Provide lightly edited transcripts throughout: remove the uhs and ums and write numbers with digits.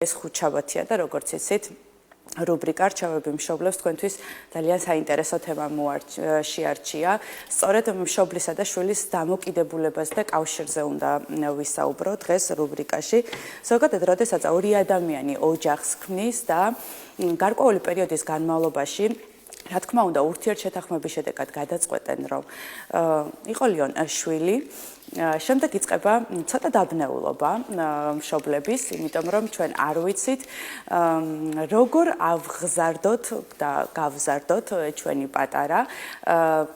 ეს ხუთშაბათია და როგორც იცით, რუბრიკა რჩევები მშობლებს თქვენთვის ძალიან საინტერესო თემა შეარჩია. სწორედ მშობლისა და შვილის დამოკიდებულებას და კავშირზე უნდა ვისაუბრო დღეს რუბრიკაში. ზოგადად, როდესაც ორი ადამიანი ოჯახს ქმნის და გარკვეული პერიოდის განმავლობაში რა თქმა უნდა, ურთიერთშეთანხმების შედეგად გადაწყვეტენ, რომ იყოლიონ შვილი, შემდეგ იწყება ცოტა დაბნეულობა მშობლების, იმიტომ რომ ჩვენ არ ვიცით, როგორ ავღზარდოთ და გავზარდოთ ჩვენი პატარა.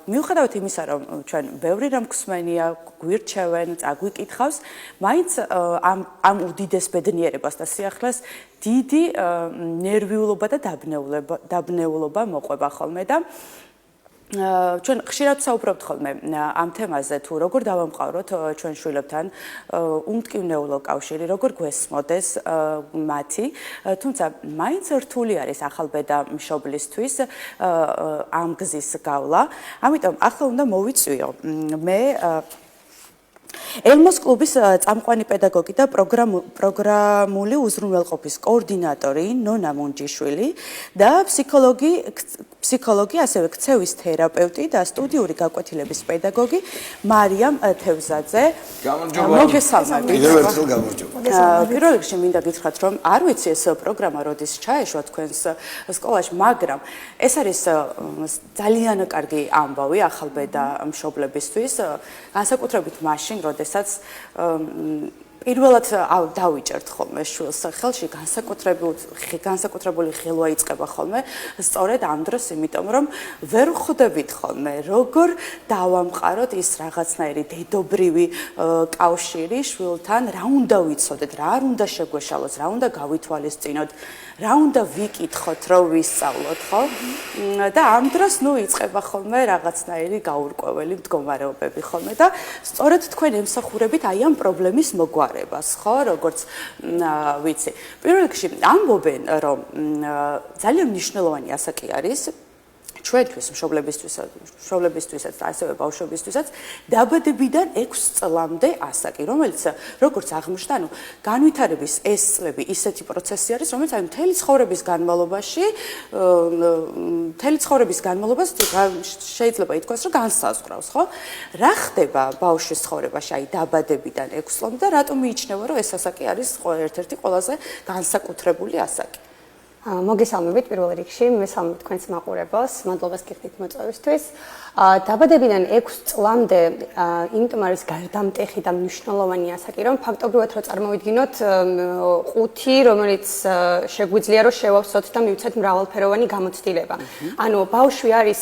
მიუხედავად იმისა, რომ ჩვენ ბევრი რამ გვსმენია, გვირჩევენ, წაგვიკითხავს, მაინც ამ უდიდეს ბედნიერებას და სიახლეს დიდი ნერვიულობა და დაბნეულობა მოყვება ხოლმე და ჩვენ ხშირად საუბრობთ ხოლმე ამ თემაზე თუ როგორ დავამყაროთ ჩვენ შვილებთან უმტკივნეულო კავშირი, როგორ გვესმოდეს მათი, თუმცა მაინც რთული არის ახალბედა მშობლისთვის ამ გზის გავლა. ამიტომ ახლა უნდა მოვიწვიო მე ელმოს კლუბის წამყვანი პედაგოგი და პროგრამული უზრუნველყოფის კოორდინატორი ნონა მუნჯიშვილი და ფსიქოლოგი, ასევე ქცევის თერაპევტი და სტუდიური გაკვეთილების პედაგოგი მარიამ თევზაძე. მოგესალმებით. პირველ რიგში მინდა გითხრათ, რომ არ ვიცი ეს პროგრამა როდის ჩაეშვა თქვენს სკოლაში, მაგრამ ეს არის ძალიან კარგი ამბავი ახალბედა მშობლებისთვის, განსაკუთრებით მაშინ, როდესაც პირველად დავიჭერთ ხოლმე შვილს ხელში, განსაკუთრებული ხილვა იწყება ხოლმე სწორედ ამ დროს, იმიტომ რომ ვერ ხვდებით ხოლმე როგორ დავამყაროთ ის რაღაცნაირი დედობრივი კავშირი შვილთან, რა უნდა ვიცოდეთ, რა არ უნდა შეგვეშალოს, რა უნდა გავითვალისწინოთ, რა უნდა ვიკითხოთ, რომ ვისწავლოთ, ხო? და ამ დროს იწყება ხოლმე რაღაცნაირი გაურკვეველი მდგომარეობები ხოლმე და სწორედ თქვენ ემსახურებით აი ამ პრობლემის მოგვარებას, ხო, როგორც ვიცი. პირველ რიგში ამბობენ, რომ ძალიან მნიშვნელოვანი ასაკი არის ჩვენთვის მშობლებისთვისაც და ასევე ბავშვებისთვისაც დაბადებიდან 6 წლამდე ასაკი, რომელიც როგორც აღნიშნა, განვითარების ეს წლები ისეთი პროცესი არის, რომელიც მთელი ცხოვრების განმავლობას შეიძლება ითქვას, რომ განსაზღვრავს, ხო? რა ხდება ბავშვის ცხოვრებაში აი დაბადებიდან 6 წლამდე და რატომ მიიჩნევა, რომ ეს ასაკი არის ერთ-ერთი ყველაზე განსაკუთრებული ასაკი? მოგესალმებით პირველ რიგში, მესალმებით თქვენს მაყურებელს, მადლობას გიხდით მოწვევისთვის. დაბადებიდან 6 წლამდე, იმიტომ არის გარდამტეხი და მნიშვნელოვანი ასაკი, რომ ფაქტობრივად რო წარმოვიდგინოთ 5, რომელიც შეგვიძლია რომ შევავსოთ და მივცეთ მრავალფეროვანი გამოცდილება. ანუ ბავშვი არის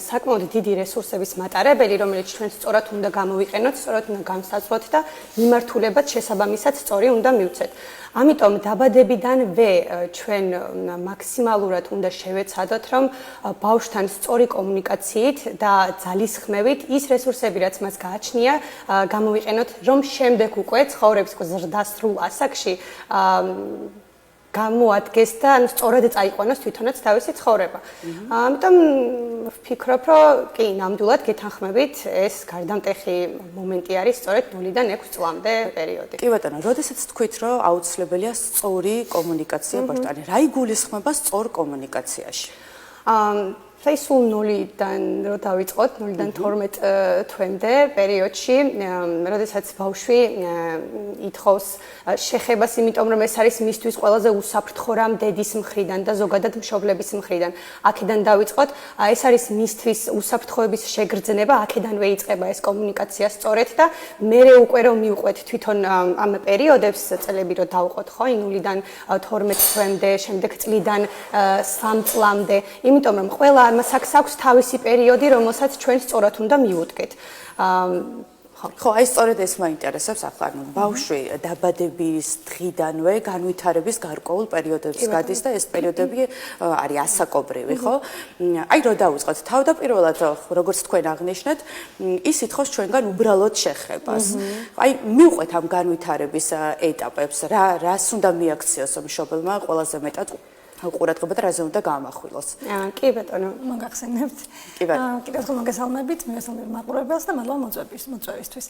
საკმაოდ დიდი რესურსების მატარებელი, რომელიც ჩვენ სწორად უნდა გამოვიყენოთ, სწორად უნდა განსაზღვროთ და მიმართულებად შესაბამისად სწორი უნდა მივცეთ. ამიტომ დაბადებიდანვე ჩვენ მაქსიმალურად უნდა შევეცადოთ, რომ ბავშვთან სწორი კომუნიკაციით და ძალისხმევით ის რესურსები, რაც მას გააჩნია, გამოვიყენოთ, რომ შემდეგ უკვე ცხოვრების ზრდასრულ ასაკში გამოადგეს და სწორად წაიყვანოს თვითონაც თავისი ცხოვრება. ამიტომ ვფიქრობ, რომ კი, ნამდვილად გეთანხმებით, ეს გარდამტეხი მომენტი არის სწორედ 0-დან 6 წლამდე პერიოდი. კი ბატონო, როდესაც თქვით, რომ აუცილებელია სწორი კომუნიკაცია ბავშვთან, რა იგულისხმება სწორ კომუნიკაციაში? სულ 0-დან რო დავიწყოთ, 0-დან 12 თვემდე პერიოდში, როდესაც ბავშვი ითხოვს შეხებას, იმიტომ რომ ეს არის მისთვის ყველაზე უსაფრთხო რამ დედის მხრიდან და ზოგადად მშობლების მხრიდან. აქედან დავიწყოთ, ეს არის მისთვის უსაფრთხოების შეგრძნება, აქედანვე იწყება ეს კომუნიკაცია სწორედ და მერე უკვე რომ მივყვეთ თვითონ ამ პერიოდებს, წლები რო დავყოთ, ხო, 0-დან 12 თვემდე, შემდეგ წლიდან 3 წლამდე, იმიტომ რომ ყველა ამას აქვს თავისი პერიოდი, რომელსაც ჩვენ სწორად უნდა მივუდგეთ. ხო, აი სწორედ ეს მაინტერესებს ახლა, ბავშვი დაბადების დღიდანვე განვითარების გარკვეულ პერიოდებს გადის და ეს პერიოდები არის ასაკობრივი, ხო? აი რო დავიწყოთ, თავდაპირველად, როგორც თქვენ აღნიშნეთ, ის ითხოვს ჩვენგან უბრალოდ შეხებას. აი მივყვეთ ამ განვითარების ეტაპებს, რას უნდა მიაქციოს მშობელმა ყველაზე მეტად ყურადღება და რაზე უნდა გაამახვილოს. კი ბატონო, მოგახსენებთ. კი ბატონო. კიდევ ერთხელ მოგესალმებით, მივესალმებით მაყურებელს და მადლობა მოწვევისთვის.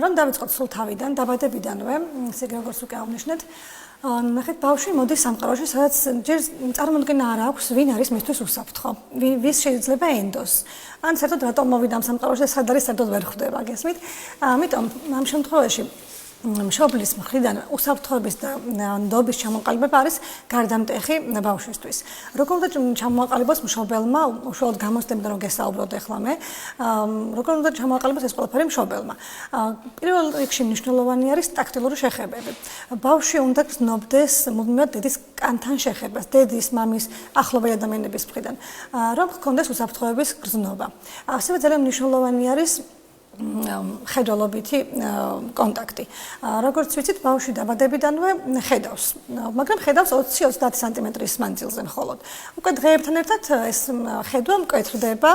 რომ დავიწყოთ სულ თავიდან, დაბადებიდანვე, ისე როგორც უკვე აღნიშნეთ, ნახეთ, ბავშვი მოდის სამყაროში, სადაც ჯერ წარმოდგენა არ აქვს, ვინ არის მისთვის უსაფრთხო, ვის შეიძლება ენდოს. ან საერთოდ რატომ მოვიდა ამ სამყაროში და სად არის საერთოდ ვერ ხვდება, გესმით? ამიტომ ამ შემთხვევაში მშობლის მხრიდან უსაფრთხოების და ნდობის ჩამოყალიბება არის გარდამტეხი ბავშვისთვის. როგორ უნდა ჩამოაყალიბოს მშობელმა, უშუალოდ გამოცდებიდან რომ გესაუბროთ ახლა მე, როგორ უნდა ჩამოაყალიბოს ეს ყველაფერი მშობელმა. პირველ რიგში მნიშვნელოვანი არის ტაქტილური შეხებები. ბავშვი უნდა გრძნობდეს მუდმივად დედის კანთან შეხებას, დედის, მამის, ახლობელი ადამიანების მხრიდან, რომ ჰქონდეს უსაფრთხოების გრძნობა. ასევე ძალიან მნიშვნელოვანი არის ხედველობითი კონტაქტი. როგორც ვიცით, ბავშვი დაბადებიდანვე ხედავს, მაგრამ ხედავს 20-30 სანტიმეტრის მანძილზე მხოლოდ. უკვე დღეებთან ერთად ეს ხედვა მკვეთრდება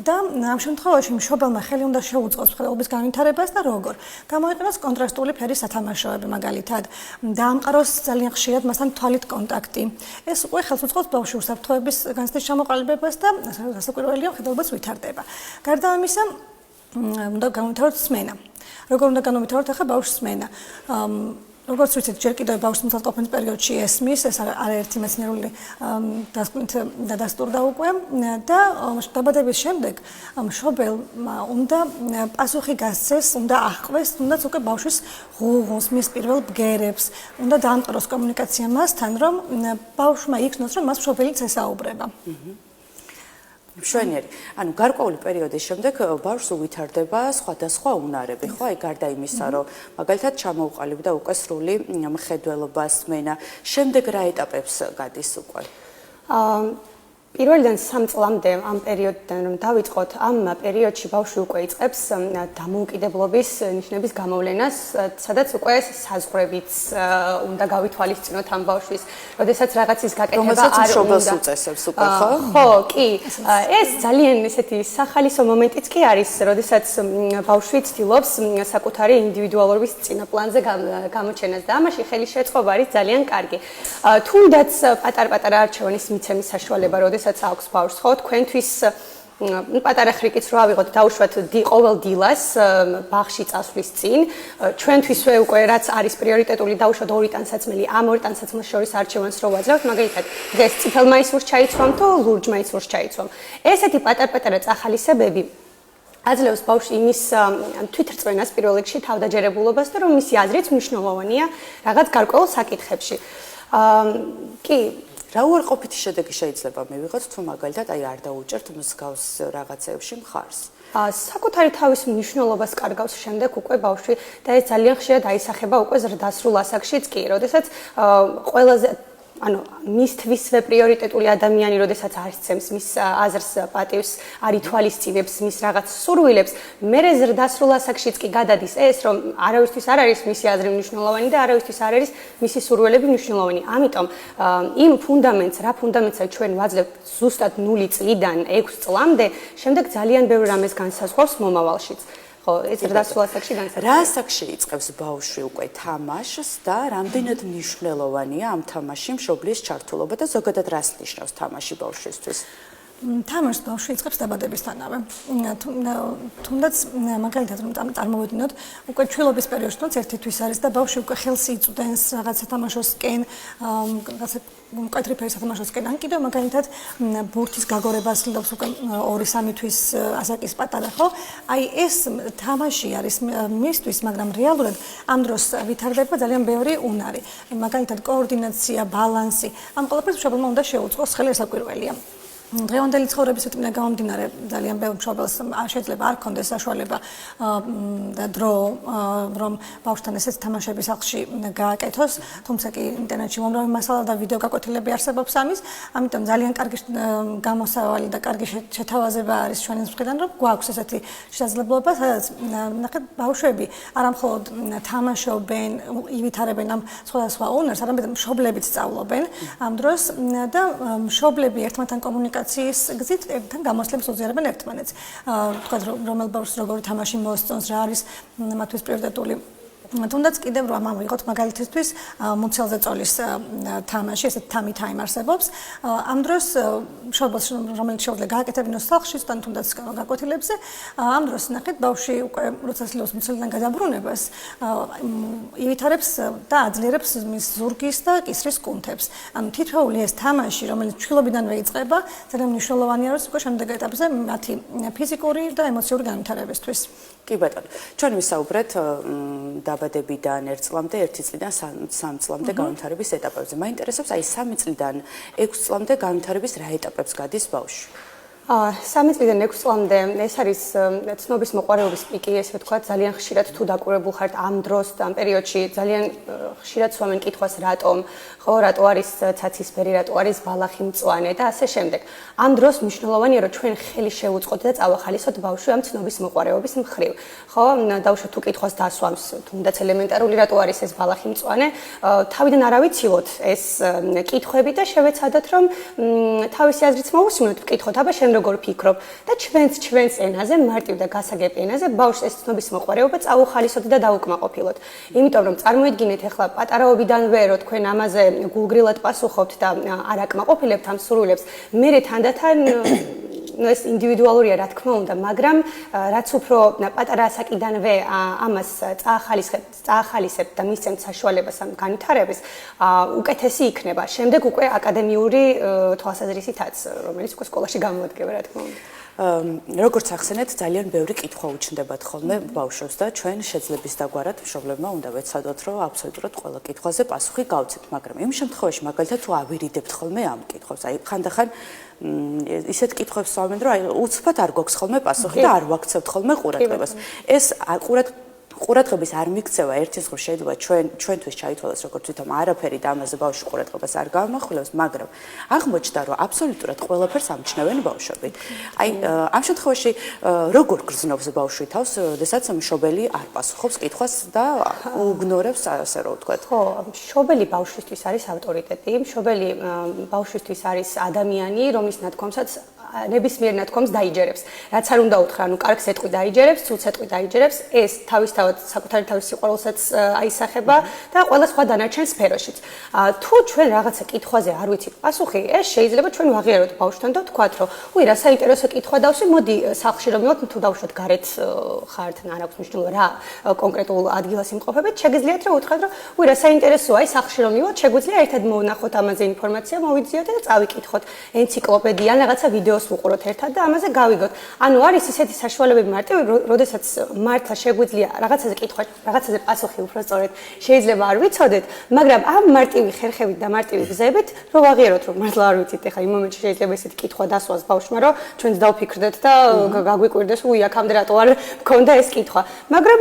და ამ შემთხვევაში მშობელმა ხელი უნდა შეუწყოს ხედველობის განვითარებას და როგორ? გამოიყენოს კონტრასტული ფერის სათამაშოები, მაგალითად, დაამყაროს ძალიან ხშირად მასთან თვალით კონტაქტი. ეს უკვე ხელს უწყობს ბავშვის უსაფრთხოების განცდის ჩამოყალიბებას და გასაკვირველია ხედველობას ვითარდება. გარდა ამისა, უნდა განვითაროთ სმენა. როგორ უნდა განვითაროთ ახლა ბავშვის სმენა? როგორც ვიცით, ჯერ კიდევ ბავშვის მზადყოფნის პერიოდში ესმის, ეს არაერთი მეცნიერული დასკვნით დადასტურდა უკვე და დაბადების შემდეგ მშობელმა უნდა პასუხი გასცეს, უნდა აღყვეს, თუნდაც უკვე ბავშვის ღუღუნს, მის პირველ ბგერებს, უნდა დაამყაროს კომუნიკაცია მასთან, რომ ბავშვმა იქნოს, რომ მას მშობელიც ესაუბრება. მშვენიერი. ანუ გარკვეული პერიოდის შემდეგ ბავშვს უვითარდება სხვადასხვა უნარები, ხო? აი გარდა იმისა, რომ მაგალითად ჩამოუყალიბდა უკვე სრული მხედველობა, სმენა, შემდეგ რა ეტაპებს გადის უკვე? პირველიდან 3 წლამდე ამ პერიოდიდან რომ დავიწყოთ, ამ პერიოდში ბავშვი უკვე იწყებს დამოუკიდებლობის ნიშნების გამოვლენას, სადაც უკვე საზღვრებიც უნდა გავითვალისწინოთ ამ ბავშვის, როდესაც რაღაცის გაკეთება არ უნდა. მშობელს უწესებს უკვე, ხო? ხო, კი. ეს ძალიან ესეთი სახალისო მომენტიც კი არის, როდესაც ბავშვი ცდილობს საკუთარი ინდივიდუალობის წინაპლანზე გამოჩენას და ამაში ხელი შეწყობა არის ძალიან კარგი. თუნდაც პატარ-პატარა არჩევანის მიცემის საშუალება, როდესაც აქვს ბავშვს, ხო, თქვენთვის პატარა ხრიკიც რო ავიღოთ, დავუშვათ ყოველ დილას ბაღში წასვლის წინ, ჩვენთვისვე უკვე რაც არის პრიორიტეტული, დავუშვათ 2 ტანსაცმელი, ამ 2 ტანსაცმლის შორის არჩევანს რო ვაძლევთ, მაგალითად, დღეს წითელ მაისურს ჩაიცვამ თუ ლურჯ მაისურს ჩაიცვამ. ესეთი პატარ-პატარა წახალისებები აძლევს ბავშვს იმის თვითრწმენას პირველ რიგში, თავდაჯერებულობას და რომ მისი აზრიც მნიშვნელოვანია რაღაც გარკვეულ საკითხებში. კი, რა უარყოფითი შედეგი შეიძლება მივიღოთ თუ მაგალითად აი არ დაუჭერთ მსგავს რაღაცეებში მხარს? საკუთარი თავის მნიშვნელობას კარგავს შემდეგ უკვე ბავშვი და ეს ძალიან ხშირად აისახება უკვე ზრდასრულ ასაკშიც კი, როდესაც ყველაზე ანუ მისთვისვე პრიორიტეტული ადამიანი, როდესაც არცემს მის აზრს, პატივს, არ ითვალისწინებს მის რაღაც სურვილებს, მერე ზრდასრულ ასაკშიც კი გადადის ეს, რომ არავისთვის არ არის მისი აზრი მნიშვნელოვანი და არავისთვის არ არის მისი სურვილები მნიშვნელოვანი. ამიტომ იმ ფუნდამენტს, რა ფუნდამენტსაც ჩვენ ვაძლევთ ზუსტად 0 წლიდან 6 წლამდე, შემდეგ ძალიან ბევრ რამეს განსაზღვრავს მომავალშიც. ხო, ეს ზრდასრულ ასაკში განსაზღვრავს. რა ასაკში იწყებს ბავშვი უკვე თამაშს და რამდენად მნიშვნელოვანია ამ თამაში მშობლის ჩართულობა და ზოგადად რას ნიშნავს თამაში ბავშვისთვის? თამაშს ბავშვი იწყებს დაბადებისთანავე. თუნდაც მაგალითად რომ წარმოვიდგინოთ, უკვე ჩვილობის პერიოდში თუნდაც ერთი თვის არის და ბავშვი უკვე ხელს იწვდენს რაღაც სათამაშოსკენ, რაღაცა მკვეთრი ფერის სათამაშოსკენ, ან კიდევ მაგალითად ბურთის გაგორებას ცდილობს უკვე 2-3 თვის ასაკის პატარა, ხო? აი ეს თამაში არის მისთვის, მაგრამ რეალურად ამ დროს ვითარდება ძალიან ბევრი უნარი. მაგალითად კოორდინაცია, ბალანსი, ამ ყველაფერს მშობელმა უნდა შეუწყოს ხელი, ეს საკვირველია. დღევანდელი ცხოვრების რიტმიდან გამომდინარე ძალიან ბევრ მშობელს შეიძლება არ ქონდეს საშუალება და დრო რომ ბავშვთან ესეთ თამაშების სახლში გააკეთოს, თუმცა კი ინტერნეტში უამრავი მასალა და ვიდეო გაკვეთილები არსებობს ამის, ამიტომ ძალიან კარგი გამოსავალი და კარგი შეთავაზება არის ჩვენს მხრიდან, რომ გვაქვს ესეთი შესაძლებლობა, სადაც ნახეთ ბავშვები არამხოლოდ თამაშობენ, ივითარებენ ამ სხვადასხვა უნარს, არამედ მშობლებიც სწავლობენ ამ დროს და მშობლები ერთმანეთთან კომუნიკაცია გზით ერთთან გამოსლებს უზიარებენ ერთმანეთს. თქვათ რომელ ბავშვს როგორი თამაში მოსწონს, რა არის მათთვის პრიორიტეტული თუნდაც კიდევ რომ ავიღოთ მაგალითისთვის მუცელზე წოლის თამაში, ესეთ თამი არსებობს. ამ დროს მშობელს რომელიც შეუძლია გააკეთებინოს სახლში, თან თუნდაც გაკვეთილებზე, ამ დროს ნახეთ ბავშვი უკვე როცა ცდილობს მუცელიდან გადაბრუნებას, ივითარებს და აძლიერებს მის ზურგის და კისრის კუნთებს. ანუ თითოეული ეს თამაში, რომელიც ჩხილობიდანვე იწყება, ძალიან მნიშვნელოვანია რომ უკვე შემდეგ ეტაპზე მათი ფიზიკური და ემოციური განვითარებისთვის. კი ბატონო, ჩვენ ვისაუბრეთ დაბადებიდან 1 წლამდე, 1 წლიდან 3 წლამდე განვითარების ეტაპებზე. მაინტერესებს აი 3 წლიდან 6 წლამდე განვითარების რა ეტაპებს გადის ბავშვი? 3 წლიდან 6 წლამდე ეს არის ცნობის მოყვარეობის პიკი, ესე ვთქვათ, ძალიან ხშირად თუ დაკვირვებულ ხართ ამ დროს, ამ პერიოდში ძალიან ხშირად სვამენ კითხვას რატომ, ხო, რატო არის ცაცისფერი, რატო არის ბალახი მწვანე და ასე შემდეგ. ამ დროს მნიშვნელოვანია რომ ჩვენ ხელი შევუწყოთ და წავახალისოთ ბავშვი ამ ცნობის მოყვარეობის მხრივ. ხო, დაუშვათ თუ კითხვას დასვამს, თუნდაც ელემენტარული რატო არის ეს ბალახი მწვანე, თავიდან არ ავიცილოთ ეს კითხვები და შევეცადოთ რომ თავისი აზრიც მოვუსმინოთ კითხოთ, აბა როგორ ფიქრობ და ჩვენს ენაზე, მარტივ და გასაგებ ენაზე ბავშვს ეს ცნობის მოყვარეობა წაუხალისოთ და დაუკმაყოფილოთ. იმიტომ რომ წარმოიდგინეთ ახლა პატარაობიდანვე რომ თქვენ ამაზე გულგრილად პასუხობთ და არ აკმაყოფილებთ ამ სურვილებს, მერე თანდათან ეს ინდივიდუალურია რა თქმა უნდა, მაგრამ რაც უფრო პატარა ასაკიდანვე ამას წაახალისებთ და მისცემთ საშუალებას ამ განვითარების, უკეთესი იქნება. შემდეგ უკვე აკადემიური თვალსაზრისითაც, რომელიც უკვე სკოლაში გამოდგება, რა თქმა უნდა. როგორც ახსენეთ, ძალიან ბევრი კითხვა უჩნდებათ ხოლმე ბავშვებს და ჩვენ შეძლების დაგვარად მშობლებმა უნდა ვეცადოთ, რომ აბსოლუტურად ყველა კითხვაზე პასუხი გავცეთ, მაგრამ იმ შემთხვევაში მაგალითად თუ ავირიდებთ ხოლმე ამ კითხვებს, აი ხანდახან ისეთ კითხვებს ვსვამენ, რომ აი უცბად არ გვაქვს ხოლმე პასუხი და არ ვაქცევთ ხოლმე ყურადღებას. ეს ყურადღების არ მიქცევა ერთის მხრივ შეიძლება ჩვენთვის ჩაითვალოს როგორც თვითონ არაფერი და ამაზე ბავშვი ყურადღებას არ გამახვილებს, მაგრამ აღმოჩნდა რომ აბსოლუტურად ყველაფერს ამჩნევენ ბავშვები. აი ამ შემთხვევაში როგორ გრძნობს ბავშვი თავს, როდესაც მშობელი არ პასუხობს კითხვას და უგნორებს, ასე რომ ვთქვათ. ხო, მშობელი ბავშვისთვის არის ავტორიტეტი, მშობელი ბავშვისთვის არის ადამიანი, რომლის ნათქვამსაც ნებისმიერ ნათქვამს დაიჯერებს. რაც არ უნდა უთხრა, ანუ კარგ სიტყვი დაიჯერებს, ცუდ სიტყვი დაიჯერებს, ეს თავისთავად საკუთარი თავის სიყვარულსაც აისახება და ყველა სხვა დანარჩენ სფეროშიც. თუ ჩვენ რაღაცა კითხვაზე არ ვიცით პასუხი, ეს შეიძლება ჩვენ ვაღიაროთ ბავშვთან და ვთქვათ, რომ უი, რა საინტერესო კითხვა დავსვი, მოდი სახლში რომ მივოთ, თუ დავუშვათ გარეთ ხართ, არ აქვს მნიშვნელობა რა კონკრეტულ ადგილას იმყოფებით, შეგიძლიათ რომ უთხრათ, რომ უი, რა საინტერესოა, აი სახლში რომ მივოთ, შეგვიძლია ერთად მოვნახოთ ამაზე ინფორმაცია, მოვიძიოთ და წავიკითხოთ ენციკლოპედია, რაღაცა ვიდეოს ვუყუროთ ერთად და ამაზე გავიგოთ. ანუ არის ისეთი საშუალებები მარტივი, როდესაც მართლა შეგვიძლია რაღაცაზე კითხვა, რაღაცაზე პასუხი უბრალოდ შეიძლება არ ვიცოდეთ, მაგრამ ამ მარტივი ხერხებით და მარტივი გზებით რო ვაღიაროთ, რომ მართლა არ ვიცით, ეხლა იმ მომენტში შეიძლება ესეთი კითხვა დასვას ბავშვმა, რომ ჩვენც დავფიქრდეთ და გაგვიკვირდეს, უი, აქამდე რატო არ მქონდა ეს კითხვა. მაგრამ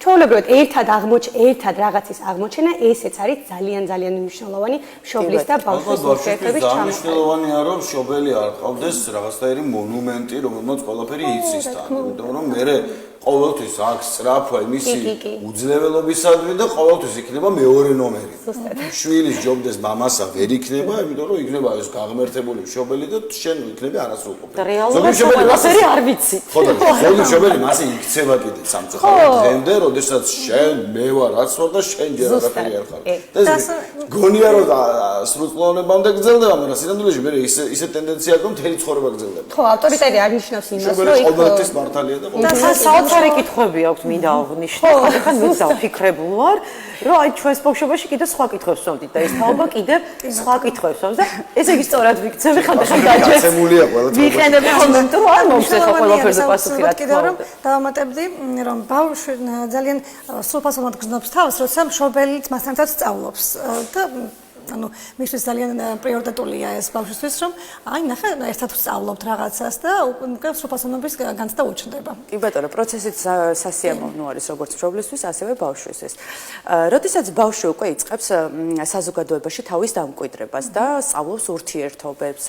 ჩვეულებრივად ერთად რაღაცის აღმოჩენა, ესეც არის ძალიან მნიშვნელოვანი მშობლის და ბავშვის ურთიერთობის ჩამოყალიბება. მნიშვნელოვანია რომ მშობელი არ ყავდეს რაღაცაერი მონუმენტი, რომელმაც ყველაფერი იცის თან, იმიტომ რომ მე ყოველთვის აქვს სწრაფვა მისი უძლეველობისადმი და ყოველთვის იქნება მეორე ნომერი. შვილის ჯობდეს მამასა ვერ იქნება, იმიტომ რომ იქნება ეს გაღმერთებული მშობელი და შენ იქნები არასრულყოფილი. რეალურად ყველაფერი არ ვიცი. ხო და ზოგი მშობელი მასე იქცევა კიდე სამწუხაროდ დღემდე, როდესაც შენ მე ვარ რაც ვარ და შენ ჯერ არაფერი არ ხარ. ეს გონია რომ სრულწლოვანებამდე გრძელდება, მაგრამ სინამდვილეში მე ისე ტენდენცია აქვს, რომ მთელი ცხოვრება გრძელდება. ხო, ავტორიტეტი არ ნიშნავს იმას, რომ იქ ყოველთვის მართალია და საოცარი კითხვები აქვს, მინდა აღვნიშნო. ხან მე დავფიქრებულ ვარ, რომ აი ჩვენს ბავშვობაში კიდე სხვა კითხვებს ვსვამდით და ეს თაობა კიდე სხვა კითხვებს ვსვამს და ესე იგი სწორად ვიქცევი ხანდახან დაჭერს. გაცემულია ყველაფერი. ვიყენებ კომენტარ, არ მომხდარა ყველაფერზე პასუხი რა თქმა უნდა. დავამატებდი, რომ ბავშვი ძალიან სრულფასოვნად გრძნობს თავს, როცა მშობელიც მასთან ერთად სწავლობს და ანუ მისთვის ძალიან პრიორიტეტულია ეს ბავშვისთვის, რომ აი ნახე, ერთად ვსწავლობთ რაღაცას და უკვე სრულფასოვნობის განცდა უჩნდება. კი ბატონო, პროცესიც სასიამოვნო არის როგორც მშობლისთვის, ასევე ბავშვისთვის. როდესაც ბავშვი უკვე იწყებს საზოგადოებაში თავის დამკვიდრებას და სწავლობს ურთიერთობებს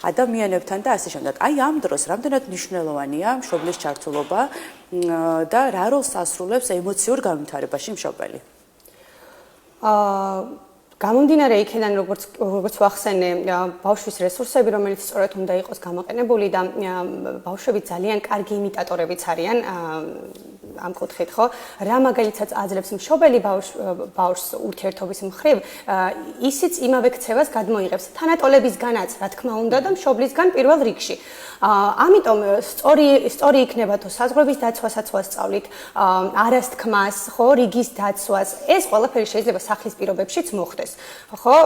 ადამიანებთან და ასე შემდეგ. აი ამ დროს რამდენად მნიშვნელოვანია მშობლის ჩართულობა და რა როლს ასრულებს ემოციურ განვითარებაში მშობელი? გამომდინარე იქიდან როგორც ვახსენე ბავშვის რესურსები რომელიც სწორედ უნდა იყოს გამოყენებული და ბავშვები ძალიან კარგი იმიტატორებიც არიან ამ კუთხით ხო რა მაგალითად აძლევს მშობელი ბავშვს ურთიერთობის მხრივ ისიც იმავე ქცევას გადმოიღებს თანატოლებისგანაც რა თქმა უნდა და მშობლისგან პირველ რიგში ამიტომ სწორი იქნება თუ საზღვრების დაცვასაც ვასწავლით არასთქმას ხო რიგის დაცვას ეს ყველაფერი შეიძლება სახლის პირობებშიც მოხდეს ხო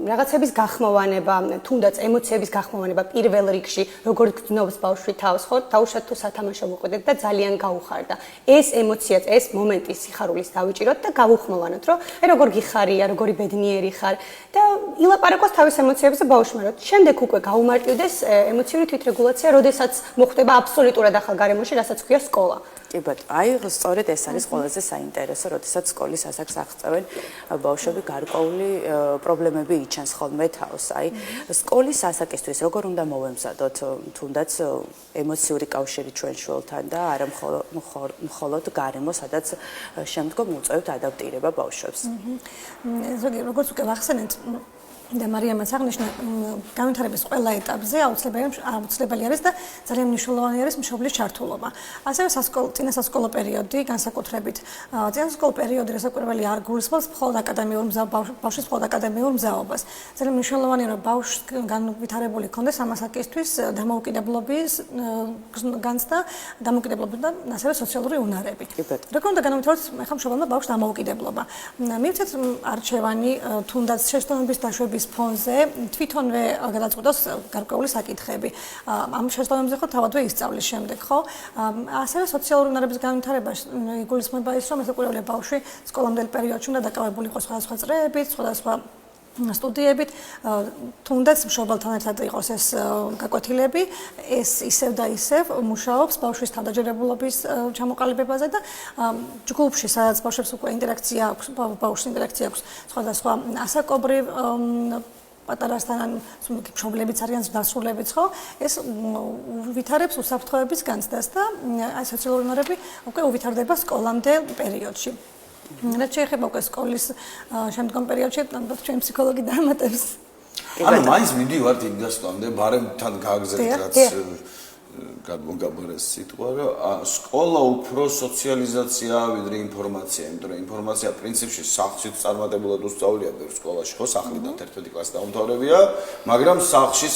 რაღაცების გახმოვანება თუნდაც ემოციების გახმოვანება პირველ რიგში როგორ გძნობს ბავშვი თავს ხო დაუშვათ თუ სათამაშო მოყვედეთ და ძალიან გაუხარდა ეს ემოციაც ეს მომენტი სიხარულის დავიჭიროთ და გავუხმოვანოთ რომ აი როგორ გიხარია როგორი ბედნიერი ხარ და ილაპარაკოს თავის ემოციებზე ბავშვმა რომ შემდეგ უკვე გაუმარტივდეს ემოციური თვითრეგულაცია როდესაც მოხდება აბსოლუტურად ახალ გარემოში რასაც ქვია სკოლა კი ბატონო, აი სწორედ ეს არის ყველაზე საინტერესო, როდესაც სკოლის ასაკს აღწევენ ბავშვები გარკვეული პრობლემები იჩენს ხოლმე თავს. აი სკოლის ასაკისთვის როგორ უნდა მოვემზადოთ თუნდაც ემოციური კავშირი ჩვენ შვილთან და არა მხოლოდ გარემო, სადაც შემდგომ უწევთ ადაპტირება ბავშვებს. ზოგი როგორც უკვე ვახსენეთ და მარიამაც აღნიშნა განვითარების ყველა ეტაპზე აუცილებელი არის და ძალიან მნიშვნელოვანი არის მშობლის ჩართულობა. ასევე წინასასკოლო პერიოდი განსაკუთრებით წინასასკოლო პერიოდი რასაკვირველი არ გულისხმობს მხოლოდ ბავშვის მხოლოდ აკადემიურ მზაობას. ძალიან მნიშვნელოვანია რომ ბავშვს განვითარებული ქონდეს ამ ასაკისთვის დამოუკიდებლობის განცდა, დამოუკიდებლობა და ასევე სოციალური უნარები. როგორ უნდა განვითარდეს ახლა მშობელმა ბავშვს დამოუკიდებლობა. მივცეთ არჩევანი თუნდაც შეცდომების დაშვების ფონზე თვითონვე გადაწყვეტოს გარკვეული საკითხები. ამ შეცდომებზე ხო თავადვე ისწავლის შემდეგ, ხო? ასევე სოციალური უნარების განვითარებაში იგულისხმება ის, რომ ესაკურებელია ბავშვი სკოლამდელ პერიოდში უნდა დაკავებული იყოს სხვადასხვა წრეებით, სხვადასხვა სტუდიებით, თუნდაც მშობელთან ერთად იყოს ეს გაკვეთილები, ეს ისევ და ისევ მუშაობს ბავშვის თავდაჯერებულობის ჩამოყალიბებაზე და ჯგუფში, სადაც ბავშვებს უკვე ინტერაქცია აქვს, ბავშვს ინტერაქცია აქვს სხვადასხვა ასაკობრივ პატარასთან მშობლებიც არიან დასრულებიც ხო ეს უვითარებს უსაფრთხოების განცდას და აი სოციალური უნარები უკვე უვითარდება სკოლამდელ პერიოდში. რაც შეეხება უკვე სკოლის შემდგომ პერიოდში, ალბათ ჩვენ ფსიქოლოგი დამატებს. ანუ მაინც მიდივართ იმ დასწავლამდე, ბარემ თან გააგზავნეთ რაც გადმოგაბარეს სიტყვა, რომ სკოლა უფრო სოციალიზაციაა ვიდრე ინფორმაცია, იმიტომ რომ ინფორმაცია პრინციპში სახლში წარმატებულად უსწავლია ბევრ სკოლაში, ხო, სახლიდან 11 კლასი დაუმთავრებია, მაგრამ სახლში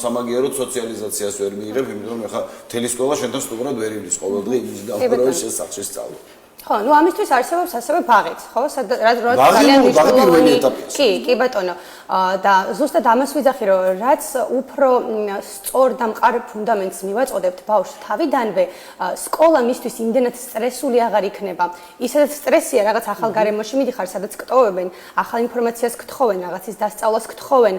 სამაგიეროდ სოციალიზაციას ვერ მიიღებ, იმიტომ რომ ეხლა მთელი სკოლა შენთან სტუმრად ვერ ივლის ყოველდღე იმის გამო შენ სახლში სწავლობ. ხო, ну ამისთვის არსებობს ასევე ბაღიც, ხო? ძალიან მნიშვნელოვანი. კი, ბატონო. და ზუსტად ამას ვიძახი, რომ რაც უფრო სწორ და მყარ ფუნდამენტს მივაწოდებთ ბავშვს თავიდანვე, სკოლა მისთვის იმდენად სტრესული აღარ იქნება. ისედაც სტრესია, რაღაც ახალ გარემოში მიდიხარ, სადაც გტოვებენ, ახალ ინფორმაციას გთხოვენ, რაღაცის დასწავლას გთხოვენ,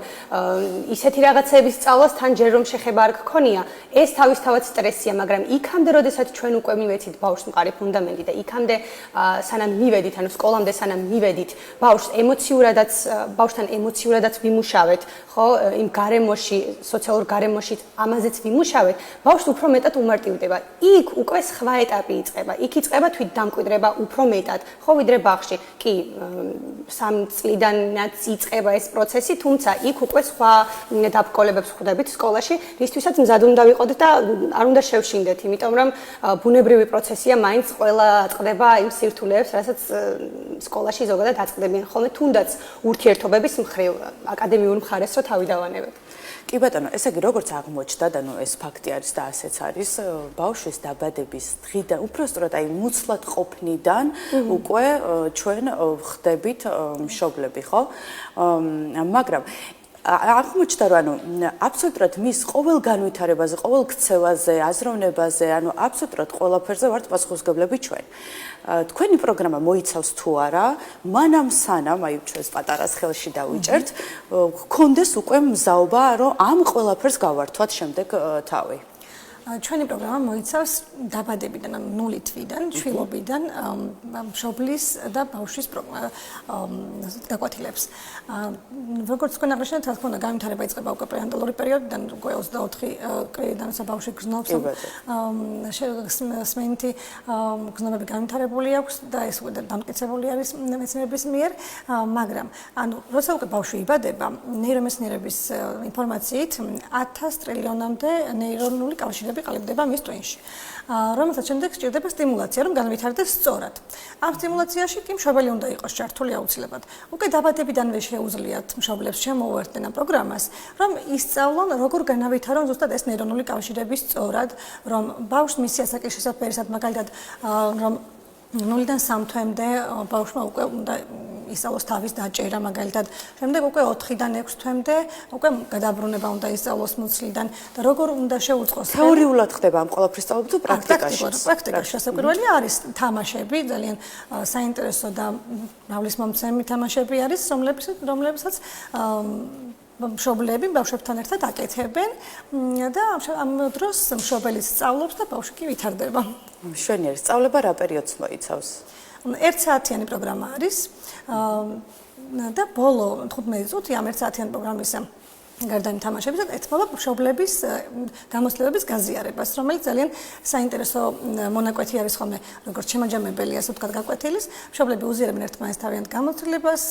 ისეთი რაღაცების სწავლას თან ჯერ რომ შეხება არ გქონია, ეს თავისთავად სტრესია, მაგრამ იქამდე, როდესაც ჩვენ უკვე მივეცით ბავშვს მყარი ფუნდამენტი და იქამდე სანამ მივედით, ანუ სკოლამდე სანამ მივედით, ბავშვთან ემოციურადაც ვიმუშავეთ, ხო, იმ გარემოში, სოციალურ გარემოში ამაზეც ვიმუშავეთ, ბავშვს უფრო მეტად უმარტივდება. იქ უკვე სხვა ეტაპი იწყება. იქ იწყება თვითდამკვიდრება უფრო მეტად, ხო, ვიდრე ბაღში. კი, 3 წლიდანაც იწყება ეს პროცესი, თუმცა იქ უკვე სხვა დაბრკოლებებს ხვდებით სკოლაში, რისთვისაც მზად უნდა ვიყოთ და არ უნდა შევშინდეთ, იმიტომ რომ ბუნებრივი პროცესია მაინც ყველა აწყდება იმ სირთულეებს, რასაც სკოლაში ზოგადად აწყდებიან ხოლმე, თუნდაც ურთიერთობების მხრივ, აკადემიურ მხარეს რო თავი დავანებებ. კი ბატონო, ესე იგი როგორც აღმოჩნდა და ნუ ეს ფაქტი არის და ასეც არის, ბავშვის დაბადების დღიდან, უბრალოდ აი მუცლად ყოფნიდან უკვე ჩვენ ხდებით მშობლები, ხო? მაგრამ აღმოჩნდა რომ ანუ აბსოლუტურად მის ყოველ განვითარებაზე, ყოველ ქცევაზე, აზროვნებაზე, ანუ აბსოლუტურად ყველაფერზე ვართ პასუხისმგებლები ჩვენ. თქვენი პროგრამა მოიცავს თუ არა, მანამ სანამ აი ჩვენს პატარას ხელში დავიჭერთ, გქონდეს უკვე მზაობა, რომ ამ ყველაფერს გავართვათ შემდეგ თავი. ჩვენი პროგრამა მოიცავს დაბადებიდან, ანუ 0 თვიდან, შვილობიდან მშობლის და ბავშვის დაკვეთილებს. როგორც თქვენ აღნიშნეთ, რა თქმა უნდა, განვითარება იწყება უკვე პრეანატალური პერიოდიდან, უკვე 24 კრიდან ბავშვი გრძნობს. სმენითი გრძნობები განვითარებული აქვს და ეს უკვე დამტკიცებული არის მეცნიერების მიერ, მაგრამ ანუ როცა უკვე ბავშვი იბადება, ნეირომეცნიერების ინფორმაციით 1000 ტრილიონამდე ნეირონული კავშირები ყალიბდება მის ტვინში. რომელსაც შემდეგ სჭირდება სტიმულაცია, რომ განვითარდეს სწორად. ამ სტიმულაციაში კი მშობელი უნდა იყოს ჩართული აუცილებლად. უკვე დაბადებიდანვე შეუძლიათ მშობლებს შემოუერთდნენ ამ პროგრამას, რომ ისწავლონ, როგორ განავითარონ ზუსტად ეს ნეირონული კავშირები სწორად, რომ ბავშვს მისი ასაკის შესაძლებლად მაგალითად რომ 0-დან 3 თვემდე ბავშვმა უკვე უნდა ისწავლოს თავის დაჭერა მაგალითად, შემდეგ უკვე 4-დან 6 თვემდე უკვე გადაბრუნება უნდა ისწავლოს მუცლიდან და როგორ უნდა შეუწყოს. თეორიულად ხდება ამ ყოველფრის სწავლება თუ პრაქტიკაში? პრაქტიკაში შესაკვირველი არის თამაშები, ძალიან საინტერესო და მავლისმომცემი თამაშები არის, რომლებსაც მშობლები ბავშვებთან ერთად აკეთებენ და ამ დროს მშობელიც სწავლობს და ბავშვი კი ვითარდება. მშვენიერი სწავლება რა პერიოდს მოიცავს? 1 საათიანი პროგრამა არის და ბოლო 15 წუთი ამ 1 საათიანი პროგრამის გარდა იმ თამაშებისა ეთმობა მშობლების გამოსვლებების გაზიარებას, რომელიც ძალიან საინტერესო მონაკვეთი არის ხოლმე, როგორც შემაჯამებელი, ასე ვთქვათ, გაკვეთილის. მშობლები უზიარებენ ერთმანეთს თავიანთ გამოცდილებას,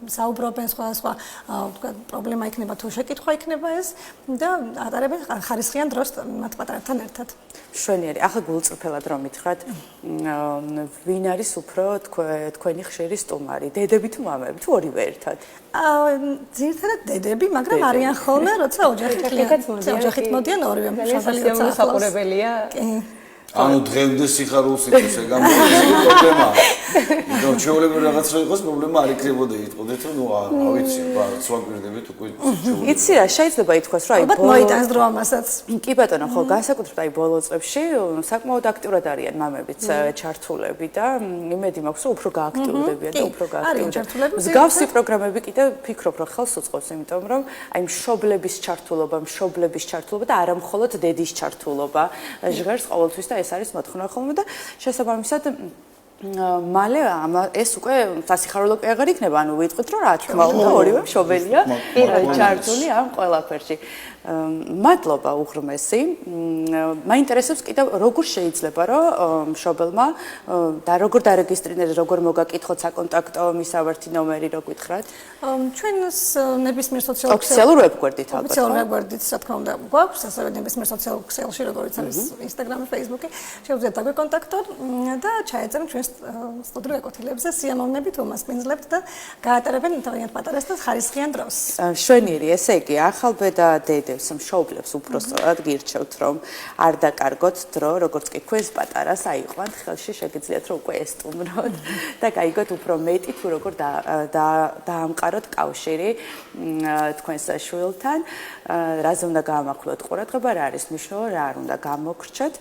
საუბრობენ სხვადასხვა, ვთქვათ, პრობლემა იქნება თუ შეკითხვა იქნება ეს და ატარებენ ხარისხიან დროს მათ პატარებთან ერთად. მშვენიერი. ახლა გულწრფელად რომ მითხრათ, ვინ არის უფრო თქვენი ხშირი სტუმარი? დედები თუ მამები თუ ორივე ერთად? ძირითადად დედები, მაგრამ არიან ხოლმე, როცა ოჯახით მოდიან ორივე მშობელი როცა საყურებელია. ანუ დღემდე სიხარულს იწვევს ეგ პრობლემაა. იმიტომ ჩვეულებრივ რაღაცა იყოს პრობლემა არ იქნებოდა იტყოდეთ რომ რა ვიცი, ვაკვირდებით უკვე. იცი რა, შეიძლება ითქვას რომ აი ალბათ მოიტანს დრო ამასაც. კი ბატონო, ხო, განსაკუთრებით აი ბოლო წლებში საკმაოდ აქტიურად არიან მამებიც ჩართულები და იმედი მაქვს რომ უფრო გააქტიურდებიან და უფრო გააქტიურდებიან. მსგავსი პროგრამები კიდე ფიქრობ რომ ხელს უწყობს, იმიტომ რომ აი მშობლების ჩართულობა და არა მხოლოდ დედის ჩართულობა ჟღერს ყოველთვის და ეს არის მოთხოვნა ხოლმე და შესაბამისად მალე ეს უკვე სასიხარულო კი აღარ იქნება, ანუ ვიტყვით რომ რა თქმა უნდა ორივე მშობელია ჩართული ამ ყველაფერში. მადლობა უღრმესი. მაინტერესებს კიდევ როგორ შეიძლება რომ მშობელმა და როგორ დარეგისტრირდეს, როგორ მოგაკითხოთ საკონტაქტო მისავართი ნომერი, რო გითხრათ? ჩვენს ნებისმიერ ოფიციალურ ვებგვერდით ალბათ. ოფიციალურ ვებგვერდით, რა თქმა უნდა, გვაქვს ასევე ნებისმიერ სოციალურ ქსელში, როგორც არის Instagram, Facebook-ი, შეუძლიათ დაგვეკონტაქტოთ და ჩაეწერთ ჩვენს სტუდიურ ეკოთილებზე სიამოვნებით უმასპინძლებთ და გაატარებენ თავიანთ პატარას და ხარისხიან დროს. მშვენიერი, ესე იგი, ახალბედა დედებს მშობლებს უბრალოდ გირჩევთ რომ არ დაკარგოთ დრო, როგორც კი თქვენს პატარას აიყვანთ ხელში, შეგიძლიათ რომ უკვე ესტუმროთ და გაიგოთ უფრო მეტი თუ როგორ დაამყაროთ კავშირი თქვენს შვილთან, რაზე უნდა გაამახვილოთ ყურადღება, რა არის მნიშვნელოვანი, რა არ უნდა გამოგრჩეთ.